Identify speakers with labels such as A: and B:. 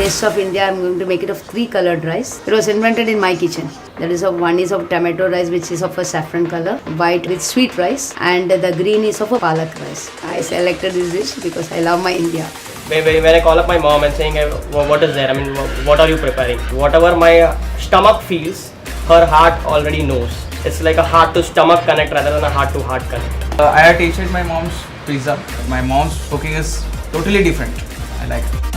A: taste of India, I'm going to make it of 3 colored rice. It was invented in my kitchen. One is of tomato rice, which is of a saffron color, white with sweet rice, and the green is of a palak rice. I selected this dish because I love my India.
B: When I call up my mom and saying, what is there? I mean, what are you preparing? Whatever my stomach feels, her heart already knows. It's like a heart to stomach connect rather than a heart to heart connect.
C: I had tasted my mom's pizza. My mom's cooking is totally different. I like it.